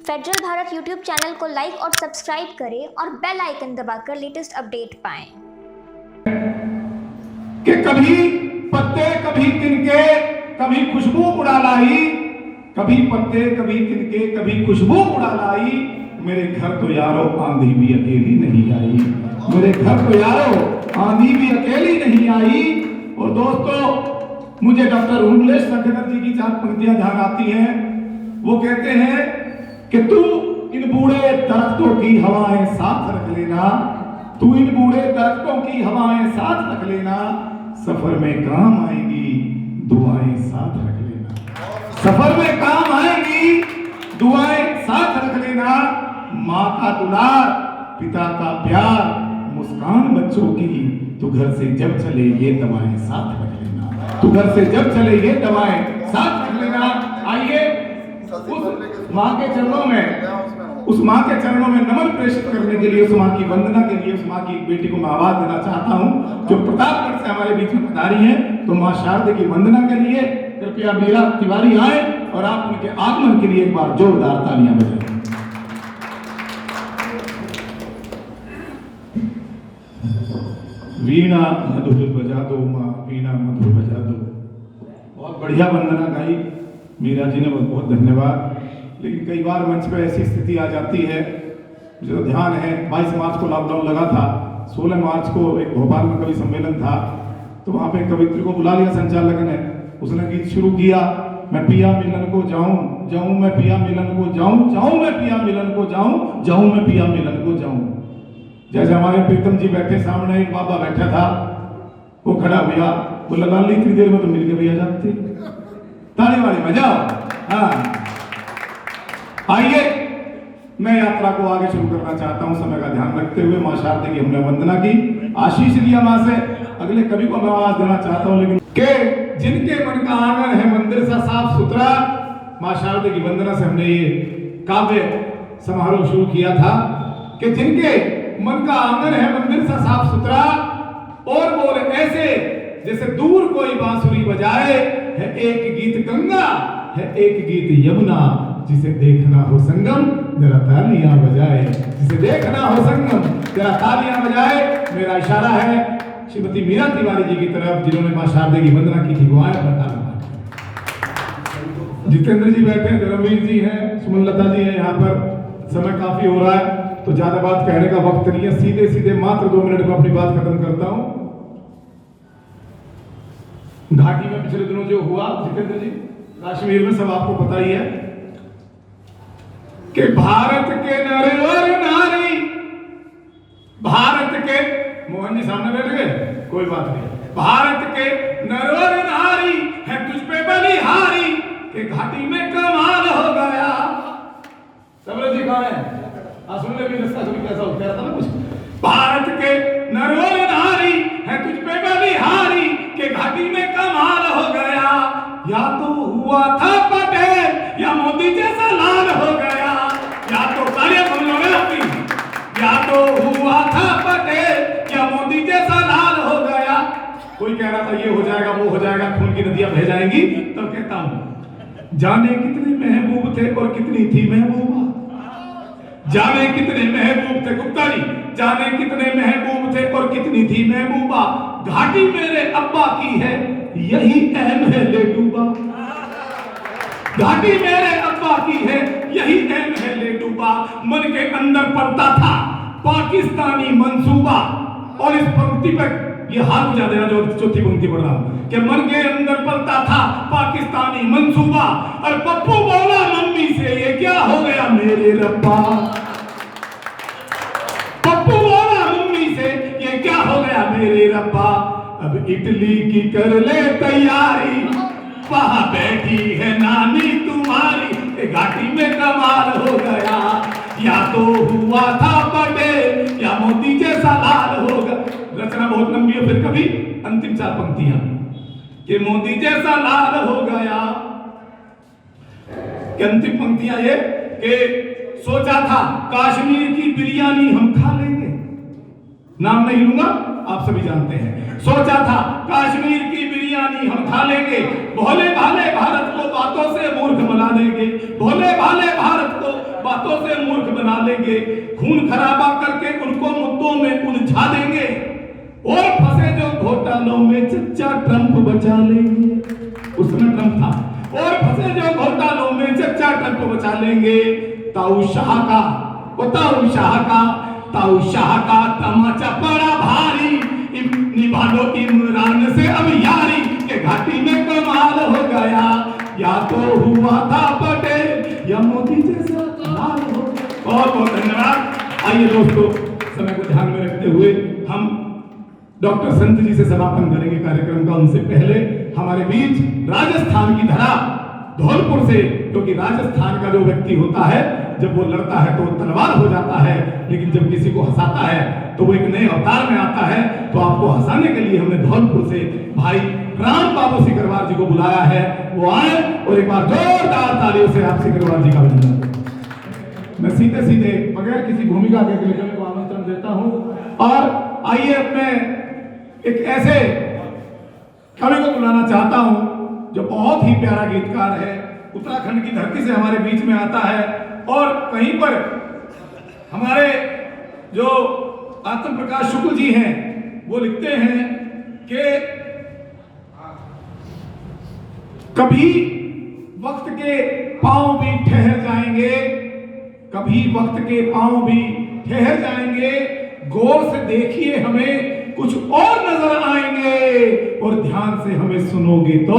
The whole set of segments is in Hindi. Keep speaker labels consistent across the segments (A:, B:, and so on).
A: फेडरल भारत यूट्यूब चैनल को लाइक और सब्सक्राइब करें और बेल आइकन दबाकर लेटेस्ट अपडेट पाएं।
B: कि कभी पत्ते कभी तिनके कभी खुशबू उड़ा लाई, कभी पत्ते कभी तिनके कभी खुशबू उड़ा लाई। मेरे घर तो यारो आंधी भी अकेली नहीं आई, मेरे घर तो यारो आंधी भी अकेली नहीं आई। और दोस्तों, मुझे डॉक्टर उमलेश संखेकर जी की 4 पंक्तियां ध्यान आती हैं। वो कहते हैं कि तू इन बूढ़े दरख्तों की हवाएं साथ रख लेना, तू इन बूढ़े दरख्तों की हवाएं साथ रख लेना, सफर में काम आएंगी दुआएं साथ रख लेना, सफर में काम आएंगी दुआएं साथ रख लेना। माँ का दुलार, पिता का प्यार, मुस्कान बच्चों की, तू घर से जब चले ये दवाएं साथ रख लेना, तू घर से जब चले ये दवाएं साथ रख लेना। आइए उस माँ के चरणों में, उस माँ के चरणों में नमन प्रेषित करने के लिए, उस माँ की वंदना के लिए, उस माँ की बेटी को मैं आवाज देना चाहता हूँ जो प्रतापगढ़ से हमारे बीच में पधारी है। तो माँ शारदे की वंदना के लिए कृपया मीरा तिवारी आए और आप उनके आगमन के लिए एक बार जोरदार तालियां बजाएं। वीणा मधुर बजा दो माँ, वीणा मधुर बजा दो। बहुत बढ़िया वंदना गाई मीरा जी ने, बहुत बहुत धन्यवाद। लेकिन कई बार मंच पे ऐसी स्थिति आ जाती है, मुझे तो ध्यान है 22 मार्च को लॉकडाउन लगा था, 16 मार्च को एक भोपाल में कवि सम्मेलन था, तो वहाँ पे कवित्री को बुला लिया संचालक ने। उसने गीत शुरू किया, मैं पिया मिलन को जाऊं जाऊं, मैं पिया मिलन को जाऊं जाऊं, मैं पिया मिलन को जाऊं जाऊं, मैं पिया मिलन को जाऊं। जैसे हमारे प्रीतम जी बैठे सामने, एक बाबा बैठा था, वो खड़ा भैया बोला लाली इतनी देर में तो मिल के भैया जाते, ताली वाली बजाओ। हाँ, आइए मैं यात्रा को आगे शुरू करना चाहता हूं समय का ध्यान रखते हुए। मां शारदे की हमने वंदना की, आशीष लिया मां से। अगले कवि को मैं आवाज देना चाहता हूं, लेकिन के जिनके मन का आंगन है मंदिर सा साफ सुथरा, मां शारदे की वंदना से हमने ये काव्य समारोह शुरू किया था कि जिनके मन का आंगन है मंदिर सा साफ सुथरा, और बोल ऐसे जैसे दूर कोई बांसुरी बजाए, है एक गीत गंगा है एक गीत यमुना, जिसे देखना हो संगम जरा तालियां बजाए, जिसे देखना हो संगम जरा तालियां बजाए। मेरा इशारा है श्रीमती मीरा तिवारी जी की तरफ, जिन्होंने मां शारदे की वंदना की थी, वो आए बता। जितेंद्र जी बैठे हैं, धर्मवीर जी हैं, सुमनलता जी हैं यहाँ पर। समय काफी हो रहा है तो ज्यादा बात कहने का वक्त नहीं है, सीधे सीधे मात्र 2 मिनट में अपनी बात खत्म करता हूं। घाटी में पिछले दिनों जो हुआ जितेंद्र जी, कश्मीर में, सब आपको पता ही है कि भारत के नर और नारी, भारत के, मोहन जी सामने बैठ गए, कोई बात नहीं, भारत के नर और नारी है तुझ पे बलिहारी, के घाटी में कमाल हो गया। समर जी कहां है? सुन ले भी रस्ता कैसा हो, कह रहा था ना कुछ। भारत के नर और नारी है तुझ पे बलिहारी, के घाटी में कमाल हो गया। या तो हुआ था पटेल या मोदी जैसा लाल हो गया, या तो तालियां सुन लो अपनी, या तो हुआ था पटेल या मोदी जैसा लाल हो गया। कोई कह रहा था ये हो जाएगा वो हो जाएगा, खून की नदियां बह जाएंगी, तो कहता हूं जाने कितने महबूब थे और कितनी थी महबूबा, जाने कितने महबूब थे, गुप्ता जी, जाने कितने महबूब थे और कितनी थी महबूबा, घाटी मेरे अब्बा की है यही अहम है ले डूबा, घाटी मेरे अब्बा की है यही अहम है ले डूबा। मन के अंदर पड़ता था पाकिस्तानी मंसूबा, और इस पंक्ति पर ये हाथ बुझा देना जो चौथी पंक्ति पढ़ रहा हूं, कि मन के अंदर पड़ता था पाकिस्तानी मंसूबा, और पप्पू बोला मम्मी से ये क्या हो गया मेरे रब्बा, पप्पू बोला मम्मी से ये क्या हो गया मेरे रब्बा। अब इडली की कर ले तैयारी, वहां बैठी है नानी तुम्हारी, घाटी में कमाल हो गया। या तो हुआ था पटेल या मोदी जैसा लाल हो गया। रचना बहुत लंबी है, फिर कभी अंतिम 4 पंक्तियां, कि मोदी जैसा लाल हो गया। कि अंतिम पंक्तियां ये कि सोचा था कश्मीर की बिरयानी हम खा लेंगे, नाम नहीं लूंगा आप सभी जानते हैं। सोचा था कश्मीर की बिरयानी हम खा लेंगे, भोले भाले भारत को बातों से मूर्ख बना देंगे, भोले भाले भारत को बातों से मूर्ख बना लेंगे, खून खराबा करके उनको मुद्दों में उलझा देंगे और फंसे जो घोटालों में चच्चा ट्रंप बचा लेंगे। उस समय ट्रंप था। और फंसे जो घोटालों में चच्चा ट्रंप बचा लेंगे। ताऊ शाह का तमाचा पड़ा भारी, निभा लो इमरान से अब यारी के घाटी में कमाल हो गया। या तो हुआ था पटेल या मोदी जैसा कमाल हो गया। बहुत बहुत धन्यवाद। आइए दोस्तों, समय को ध्यान में रखते हुए हम डॉक्टर संत जी से समापन करेंगे कार्यक्रम का। उनसे पहले हमारे बीच राजस्थान की धरा धौलपुर से, क्योंकि राजस्थान का जो व्यक्ति होता है जब वो लड़ता है तो तलवार हो जाता है, लेकिन जब किसी को हंसाता है तो वो एक नए अवतार में आता है। तो आपको हंसाने के लिए हमने धौलपुर से भाई राम बाबू सिकरवार जी को बुलाया है। वो आए और एक बार जोरदार तालियों से आप सिकरवार जी का अभिनंदन। मैं सीधे सीधे बगैर किसी भूमिका के लेखन को आमंत्रण देता हूं और आइए अपने एक ऐसे कवि को बुलाना चाहता हूं जो बहुत ही प्यारा गीतकार है, उत्तराखंड की धरती से हमारे बीच में आता है और कहीं पर हमारे जो आत्म प्रकाश शुक्ल जी हैं वो लिखते हैं कि कभी वक्त के पांव भी ठहर जाएंगे, कभी वक्त के पांव भी ठहर जाएंगे, गौर से देखिए हमें कुछ और नजर आएंगे और ध्यान से हमें सुनोगे तो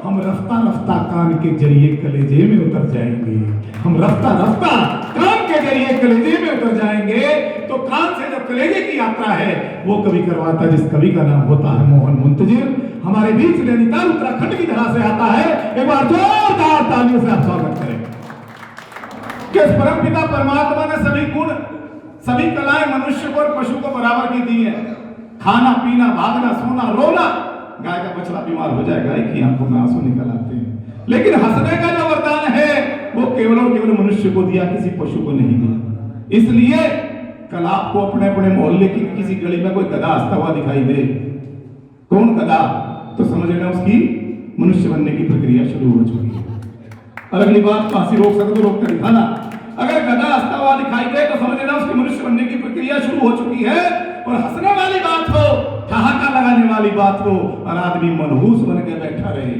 B: हम रफ्ता रफ्ता कान के जरिए कलेजे में उतर जाएंगे। हम रफ्ता रफ्ता कान के जरिए कलेजे में उतर जाएंगे। तो कान से जब कलेजे की यात्रा है वो कवि करवाता, जिस कवि का नाम होता है मोहन मुंतजिर, हमारे बीच नैनीताल उत्तराखंड की धरा से आता है। एक बार जोरदार तालियों से आप स्वागत करें। किस परम पिता परमात्मा ने सभी गुण सभी कलाएं मनुष्य को और पशु को बराबर की दी है। खाना पीना, भागना, सोना, रोना। गाय का बछड़ा बीमार हो जाए, गाय की आंखों में आंसू निकल आते हैं, लेकिन हंसने का जो वरदान है वो केवल और केवल मनुष्य को दिया, किसी पशु को नहीं दिया। इसलिए कल आपको अपने अपने मोहल्ले की किसी गली में कोई गधा हंसता हुआ दिखाई दे, कौन गधा, तो समझ लेना उसकी मनुष्य बनने की प्रक्रिया शुरू हो चुकी है। और अगली बात फांसी रोक सके तो रोक कर दिखाना। अगर गधा हंसता हुआ दिखाई दे तो समझ लेना उसकी मनुष्य बनने की प्रक्रिया शुरू हो चुकी है। और हंसने वाली बात हो, ठहाका लगाने वाली बात हो और आदमी मनहूस बन के बैठा रहे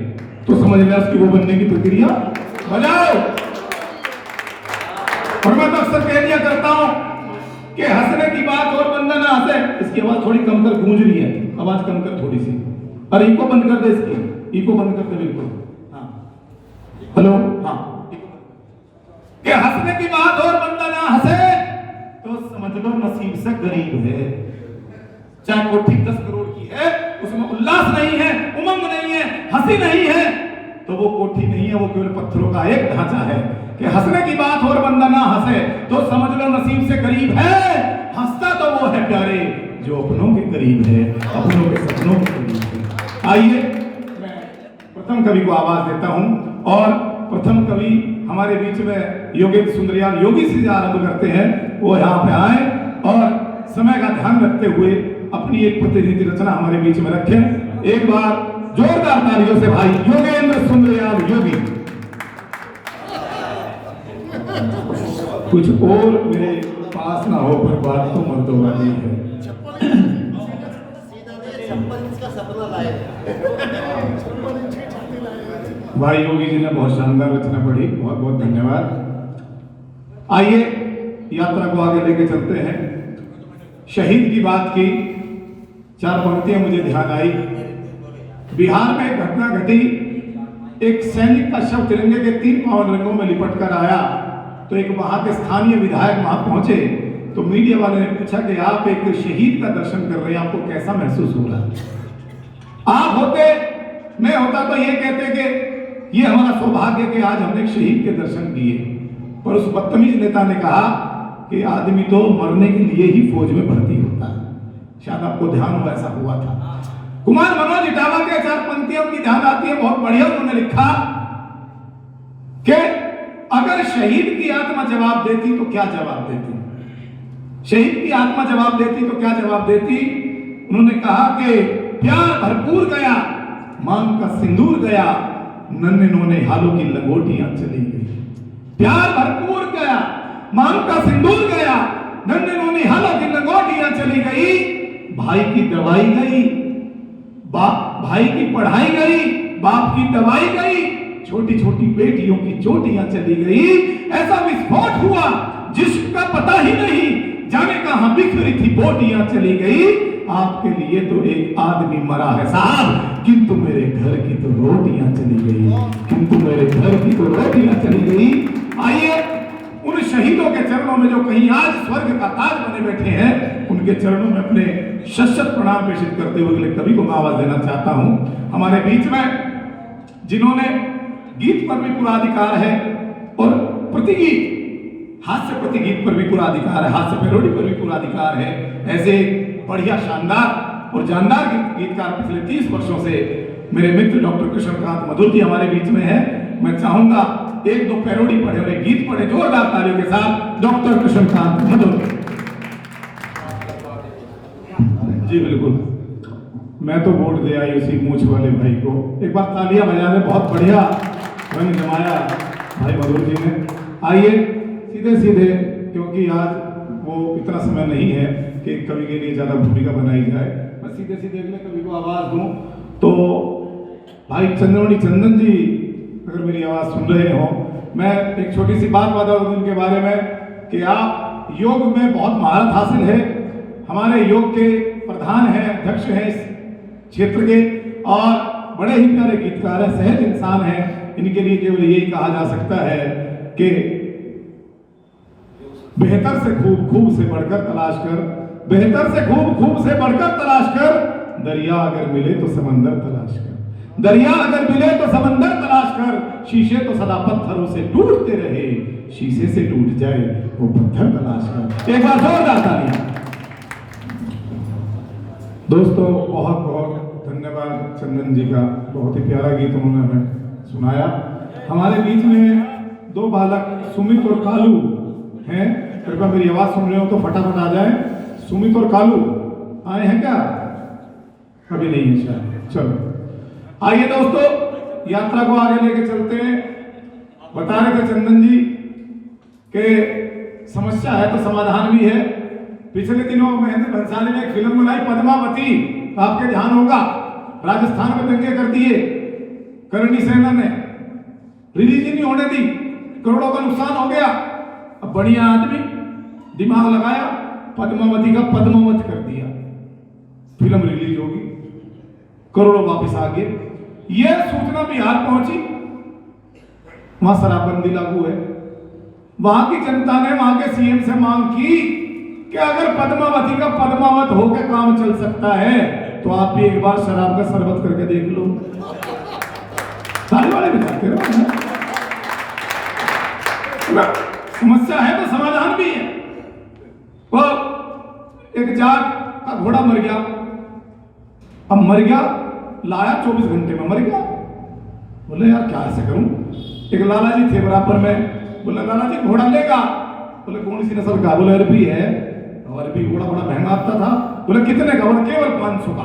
B: तो समझ लेना उसकी वो बनने की प्रक्रिया बजाओ। और मैं तो अक्सर कह दिया करता हूं कि हंसने की बात और बंदा ना हंसे। इसकी आवाज थोड़ी कम कर, गूंज रही है, आवाज कम कर थोड़ी सी। और इको बंद कर दे, इसकी इको बंद कर दे बिल्कुल। हाँ, हेलो, हाँ। कि हंसने की बात और बंदा ना हंसे तो समझ लो नसीब से गरीब है। चाहे कोठी 10 करोड़ की है, उसमें उल्लास नहीं है, उमंग नहीं है, हंसी नहीं है, तो वो कोठी नहीं है, वो केवल पत्थरों का एक ढांचा है। कि हंसने की बात और बंदा ना हंसे तो समझ लो नसीब से गरीब है। हंसता तो वो है प्यारे जो अपनों के करीब है, अपनों के सपनों के करीब है। आइए मैं प्रथम कवि को आवाज देता हूं और प्रथम कवि हमारे बीच में योगेंद्र सुंदरयाल योगी से आरंभ करते हैं। वो यहाँ पे आए और समय का ध्यान रखते हुए अपनी एक प्रतिनिधि रचना हमारे बीच में रखें। एक बार जोरदार तालियों से भाई योगेंद्र सुंदरयाल योगी। कुछ और मेरे पास ना हो पर बात तो मर्दों वाली है। भाई योगी जी ने बहुत शानदार रचना पढ़ी, बहुत बहुत धन्यवाद। आइए यात्रा को आगे लेके चलते हैं। शहीद की बात की, 4 पंक्तियां मुझे ध्यान आई। बिहार में एक घटना घटी, एक सैनिक का शव तिरंगे के 3 पावन रंगों में लिपट कर आया तो एक वहां के स्थानीय विधायक वहां पहुंचे तो मीडिया वाले ने पूछा कि आप एक शहीद का दर्शन कर रहे हैं, आपको कैसा महसूस हो रहा है? आप होते, मैं होता तो ये कहते कि ये हमारा सौभाग्य कि आज हमने एक शहीद के दर्शन किए। पर उस बदतमीज नेता ने कहा कि आदमी तो मरने के लिए ही फौज में भर्ती होता है। शायद आपको ध्यान हो, ऐसा हुआ था। कुमार मनोज इटावा के 4 पंक्तियों की ध्यान आती है, बहुत बढ़िया। उन्होंने लिखा कि अगर शहीद की आत्मा जवाब देती तो क्या जवाब देती? शहीद की आत्मा जवाब देती तो क्या जवाब देती? उन्होंने कहा कि प्यार भरपूर गया, मांग का सिंदूर गया, नन्हे नोने हालों की लंगोटियां चली गई। प्यार भरपूर गया, मांग का सिंदूर गया, नन्हे नोनी हाला की लंगोटियां चली गई, भाई की दवाई गई, भाई की पढ़ाई गई, बाप की दवाई गई, छोटी छोटी बेटियों की चोटियां चली गई। ऐसा विस्फोट हुआ जिसका पता ही नहीं, जाने कहां बिखरी थी बोटियां चली गई। आपके लिए तो एक आदमी मरा है साहब, किंतु मेरे घर की तो रोटियां चली गई, किंतु मेरे घर की तो रोटियां चली गई। आइए उन शहीदों के चरणों में जो कहीं आज स्वर्ग का ताज बने बैठे हैं, उनके चरणों में अपने शत प्रणाम प्रेषित करते हुए अगले कवि को मैं आवाज देना चाहता हूं। हमारे बीच में जिन्होंने गीत पर भी पूरा अधिकार है और प्रतिगीत हास्य प्रतिगीत पर भी पूरा अधिकार है, हास्य पैरोडी पर भी पूरा अधिकार है, ऐसे बढ़िया शानदार और जानदार गीतकार पिछले 30 वर्षों से मेरे मित्र डॉक्टर कृष्णकांत मधुर जी हमारे बीच में है। मैं चाहूंगा एक दो पैरोडी पढ़े हुए गीत पढ़े जोरदार तालियों के साथ डॉक्टर कृष्णकांत मधुर जी। बिल्कुल, मैं तो वोट दे आई उसी मूछ वाले भाई को। एक बार तालियां बजा दें, बहुत बढ़िया रंग जमाया भाई मधुर जी ने। आइए सीधे सीधे, क्योंकि आज वो इतना समय नहीं है कि कवि के लिए ज्यादा भूमिका बनाई जाए, मैं सीधे सीधे अगले कवि को आवाज दूं। तो भाई चंद्रमणि चंदन जी अगर मेरी आवाज सुन रहे हो, मैं एक छोटी सी बात बता दूं उनके बारे में कि आप योग में बहुत महारत हासिल है, हमारे योग के प्रधान हैं, अध्यक्ष हैं इस क्षेत्र के, और बड़े ही प्यारे गीतकार हैं, सहज इंसान हैं। इनके लिए केवल यही कहा जा सकता है कि बेहतर से खूब, खूब से बढ़कर तलाश कर, बेहतर से खूब, खूब से बढ़कर तलाश कर, दरिया अगर मिले तो समंदर तलाश कर, दरिया अगर मिले तो समंदर तलाश कर, शीशे तो सदा पत्थरों से टूटते रहे, शीशे से टूट जाए वो पत्थर तलाश कर। एक बार जोरदार तालियां। दोस्तों बहुत बहुत धन्यवाद चंदन जी का, बहुत ही प्यारा गीत उन्होंने हमें सुनाया। हमारे बीच में दो बालक सुमित और कालू हैं, कृपया मेरी आवाज सुन रहे हो तो फटाफट आ जाए। सुमित और कालू आए हैं क्या? अभी नहीं है शायद। चलो आइए दोस्तों, यात्रा को आगे लेके चलते हैं। बता रहे थे चंदन जी कि समस्या है तो समाधान भी है। पिछले दिनों महेंद्र भंसाली ने एक फिल्म बनाई पद्मावती, आपके ध्यान होगा, राजस्थान में दंगे कर दिए करणी सेना ने, रिलीज ही नहीं होने दी, करोड़ों का नुकसान हो गया। अब बढ़िया आदमी दिमाग लगाया, पद्मावती का पद्मावत कर दिया, फिल्म रिलीज होगी, करोड़ों वापस आ गए। यह सूचना बिहार पहुंची, वहां शराबबंदी लागू है। वहां की जनता ने वहां के सीएम से मांग की कि अगर पद्मावती का पद्मावत होकर काम चल सकता है तो आप भी एक बार शराब का शरबत करके देख लो। ताली वाले भी जाते रहो। समस्या है तो समाधान भी है। वो एक जाट का घोड़ा मर गया, अब मर गया, लाया 24 घंटे में मर गया। बोले यार क्या ऐसे करूं? एक लाला जी थे बराबर में, बोले लाला जी घोड़ा लेगा? बोले कौन सी नस्ल का? बोले अरबी है। और अरबी घोड़ा बड़ा महंगा आता था। बोले कितने का? बोले केवल 500 का।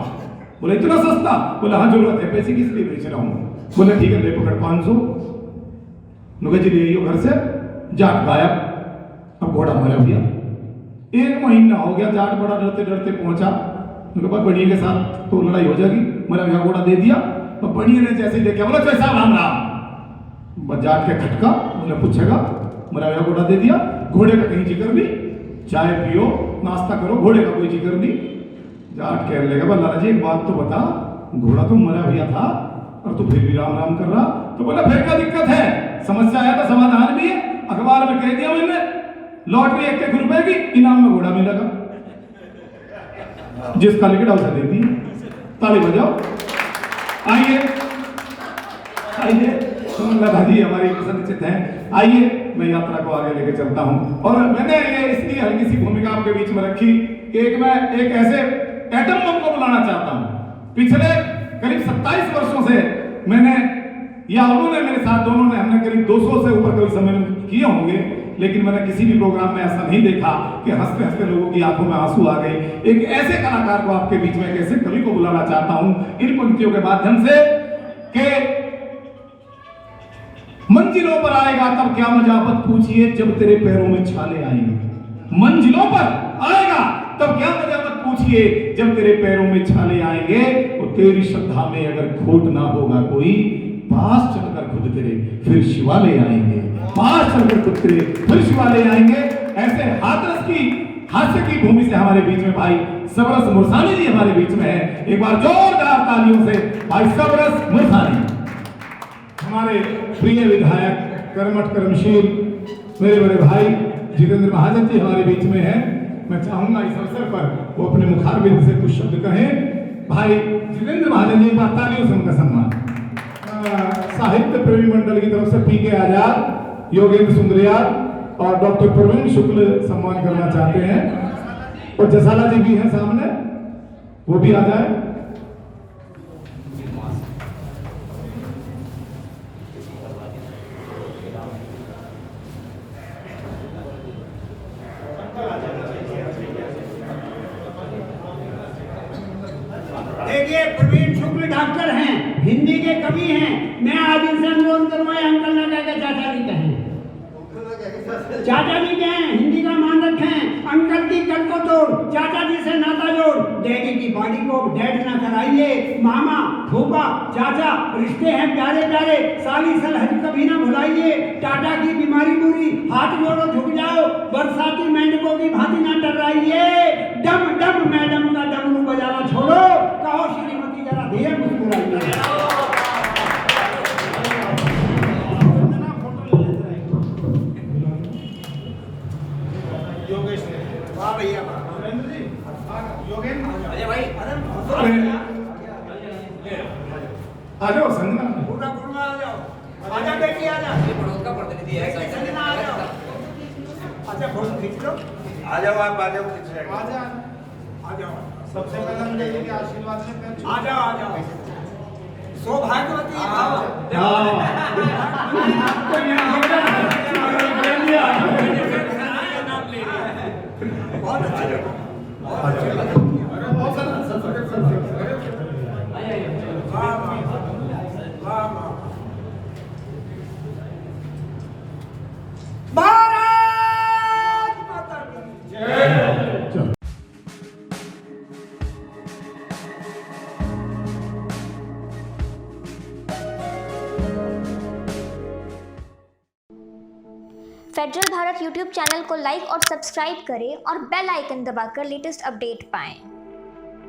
B: बोले इतना सस्ता? बोले हाँ जरूरत है, पैसे किस लिए बेच रहा हूं? बोले ठीक है ले पकड़ 500। नुगे जी ले घर से, जाट गायब, अब घोड़ा मरा गया। 1 महीना हो गया, जाट बड़ा डरते डरते पहुंचा, बढ़िया के साथ तो लड़ाई हो जाएगी, मरा गया घोड़ा दे दिया। तो बढ़िया ने जैसे देखा, बोला कैसा राम राम, जाट के खटका, बोले पूछेगा, मरा गया घोड़ा दे दिया, घोड़े का कहीं जिक्र नहीं, चाय पियो नाश्ता करो, घोड़े का कोई जिक्र नहीं। जाट कहने लगा लाला जी एक बात तो बता, घोड़ा तो मरा भैया था और तू फिर भी राम राम कर रहा। तो बोला फिर क्या दिक्कत है, समस्या है तो समाधान भी है। अखबार में कह दिया मैंने, लॉटरी 1 रुपए की, इनाम में घोड़ा मिलेगा, जिसका लिखा उसे दे दी। ताली बजाओ। आइए आइए, लता जी हमारी पसंदीदा हैं। आइए मैं यात्रा को आगे लेके चलता हूं। और मैंने ये इसलिए हल्की सी भूमिका आपके बीच में रखी कि मैं एक ऐसे एटम बम को बुलाना चाहता हूं। पिछले करीब 27 वर्षों से मैंने या उन्होंने मेरे साथ, दोनों ने, हमने करीब 200 से ऊपर कवि सम्मेलन किए होंगे, लेकिन मैंने किसी भी प्रोग्राम में ऐसा नहीं देखा कि हंसते हंसते लोगों की आंखों में आंसू आ गए। एक ऐसे कलाकार को आपके बीच में, एक ऐसे कवि को बुलाना चाहता हूं इन पंक्तियों के माध्यम से कि मंजिलों पर आएगा तब क्या मजा मत पूछिए जब तेरे पैरों में छाले आएंगे। मंजिलों पर आएगा तब क्या मजा मत पूछिए जब तेरे पैरों में छाले आएंगे। और तेरी श्रद्धा में अगर खोट ना होगा कोई, पास चलकर खुद तेरे फिर शिवालय आएंगे। पास चलकर खुद तेरे फिर शिवालय आएंगे। ऐसे हास्य की भूमि से हमारे बीच में भाई सबरस मुरसानी जी हमारे बीच में है। एक बार जोरदार तालियों से भाई सबरस मुरसानी। हमारे प्रिय विधायक कर्मठ कर्मशील मेरे बड़े भाई जितेंद्र महाजन जी हमारे बीच में हैं। मैं चाहूंगा इस अवसर पर वो अपने मुखारबिंद से कुछ शब्द कहें। भाई जितेंद्र महाजन जी का तालियों से उनका सम्मान। साहित्य प्रेमी मंडल की तरफ से पीके आजाद, योगेंद्र सुंदरियाल और डॉक्टर प्रवीण शुक्ल सम्मान करना चाहते हैं। और जसाला जी भी हैं सामने, वो भी आ जाए।
C: देखिए, प्रवीण शुक्ल डॉक्टर हैं, हिंदी के कवि हैं। मैं आज इनसे अनुरोध करूंगा अंकल ना कहकर चाचा जी कहें। चाचा जी कहें, हिंदी का मान रखें। अंकल की कल को तोड़, चाचा जी से नाता जोड़। डैडी की बॉडी को डेड ना कराइए। मामा फूफा चाचा रिश्ते हैं प्यारे प्यारे। साली सलहज कभी ना भुलाइए। टाटा की बीमारी बुरी, हाथ जोड़ो झुक जाओ। बरसाती मेंढकों की भांति ना टर्राइए। डम डम मैडम का डमरू बजाना छोड़ो। कहो श्रीमती जरा धीरे मुस्कुराइए। वाह भैया,
B: योगेंद्र
C: भाई
B: आ जाओ संगना।
C: पूरा गुरुआ आ जाओ। आजा बेटी आजा। ये बड़ों का प्रतिनिधि है। संगना आ जाओ। अच्छा फोटो खींच लो। आ जाओ आप, आ जाओ खींच रहे। आ जाओ।
B: सबसे पहले मुझे इनके आशीर्वाद से पैर छू।
C: आ जाओ। सौभाग्यवती बहुत अच्छा। भारत माता की जय।
A: फेडरल भारत यूट्यूब चैनल को लाइक और सब्सक्राइब करें और बेल आइकन दबाकर लेटेस्ट अपडेट पाएं।